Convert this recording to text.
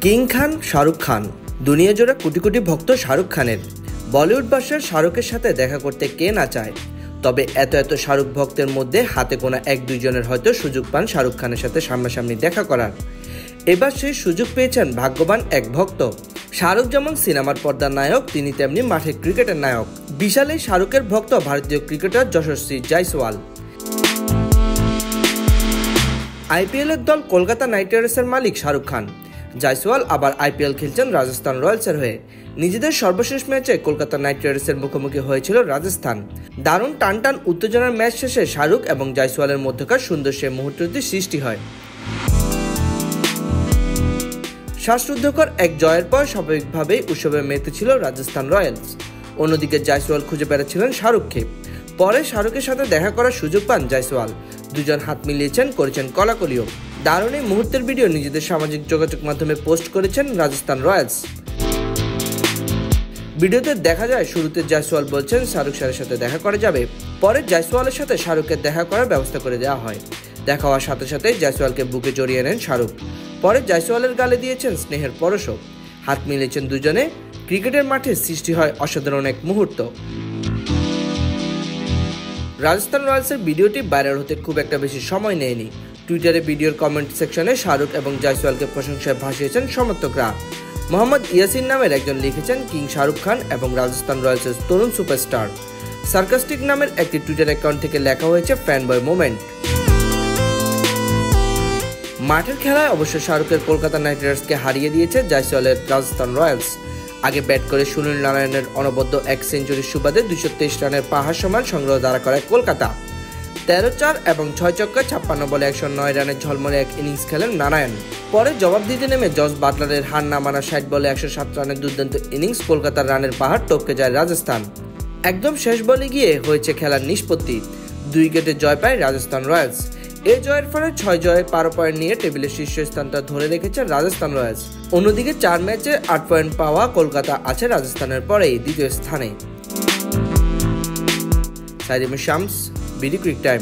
King Khan Shahrukh Khan দুনিয়া জোড়া কোটি কোটি ভক্ত শাহরুখ খানের। বলিউড বাদশা শাহরুখের সাথে দেখা করতে কে না চায়, তবে এত শাহরুখ ভক্তের মধ্যে হাতে গোনা এক দুইজনের হয়তো সুযোগ পান শাহরুখ খানের সাথে সামনাসামনি দেখা করার। এবার সেই সুযোগ পেয়েছেন ভাগ্যবান এক ভক্ত। শাহরুখ যেমন সিনেমার পর্দার নায়ক, তিনি তেমনি মাঠে ক্রিকেটের নায়ক। বিশাল এই শাহরুখের ভক্ত ভারতীয় ক্রিকেটার যশস্বী জয়সওয়াল। আইপিএল এর দল কলকাতা নাইট রাইডার্সের মালিক শাহরুখ খান। জয়সওয়াল আবার আইপিএল খেলছেন রাজস্থান রয়্যালসের হয়ে। নিজেদের সর্বশেষ ম্যাচে কলকাতা নাইট রাইডার্সের মুখোমুখি হয়েছিল রাজস্থান। দারুণ টান উত্তেজনার ম্যাচ শেষে শাহরুখ এবং জয়সওয়ালের মধ্যকার সুন্দর সে মুহূর্তটি সৃষ্টি হয়। শ্বাসরুদ্ধকর এক জয়ের পর স্বাভাবিকভাবেই উৎসবে মেতেছিল রাজস্থান রয়্যালস। অন্যদিকে জয়সওয়াল খুঁজে বেড়াচ্ছিলেন শাহরুখকে। পরে শাহরুখের সাথে দেখা করার সুযোগ পান জয়সওয়াল। দুজন হাত মিলিয়েছেন, করেছেন কলাকলিও। দারুণ এই মুহূর্তের ভিডিও নিজেদের সামাজিক যোগাযোগ মাধ্যমে পোস্ট করেছেন রাজস্থান রয়্যালস। ভিডিওতে দেখা যায় শুরুতে জয়সওয়াল বলছেন শাহরুখ স্যারের সাথে দেখা করা যাবে। পরে জয়সওয়ালের সাথে শাহরুখের দেখা করার ব্যবস্থা করে দেওয়া হয়। দেখা হওয়ার সাথে সাথে জয়সওয়ালকে বুকে জড়িয়ে নেন শাহরুখ। পরে জয়সওয়ালের গালে দিয়েছেন স্নেহের পরশও। হাত মিলিয়েছেন দুজনে। ক্রিকেটের মাঠে সৃষ্টি হয় অসাধারণ এক মুহূর্ত। রাজস্থান রয়্যালসের ভিডিওটি ভাইরাল হতে খুব একটা বেশি সময় নেয়নি। টুইটারে ভিডিওর কমেন্ট সেকশনে শাহরুখ এবং জয়সওয়ালকে প্রশংসায় ভাসিয়েছেন সমর্থকরা। মোহাম্মদ ইয়াসিন নামের একজন লিখেছেন, কিং শাহরুখ খান এবং রাজস্থান রয়্যালসের তরুণ সুপারস্টার। সার্কাস্টিক নামের একটি টুইটার অ্যাকাউন্ট থেকে লেখা হয়েছে ফ্যানবয় মোমেন্ট। মাঠের খেলায় অবশ্য শাহরুখের কলকাতা নাইট রাইডার্সকে হারিয়ে দিয়েছে জয়সওয়ালের রাজস্থান রয়্যালস। আগে ব্যাট করে সুনীল নারায়ণের অনবদ্য এক সেঞ্চুরির সুবাদে 223 রানের পাহাড় সমান সংগ্রহ দাঁড়া করায় কলকাতা। 13-4 এবং 6 ছক্কায় 56 বলে 109 রানের ঝলমলে এক ইনিংস খেলেন নারায়ণ। পরে জবাব দিতে নেমে জস বাটলারের হার না মানা 60 বলে 107 রানের দুর্দান্ত ইনিংস কলকাতার রানের পাহাড় টপকে যায় রাজস্থান। একদম শেষ বলে গিয়ে হয়েছে খেলার নিষ্পত্তি। 2 উইকেটে জয় পায় রাজস্থান রয়্যালস। এই জয়ের ফলে 6 জয়ে 12 পয়েন্ট নিয়ে টেবিলের শীর্ষস্থানটা ধরে রেখেছে রাজস্থান রয়্যালস। অন্যদিকে 4 ম্যাচে 8 পয়েন্ট পাওয়া কলকাতা আছে রাজস্থানের পরেই দ্বিতীয় স্থানে। সাইদিম শামস, বিডি ক্রিক টাইম।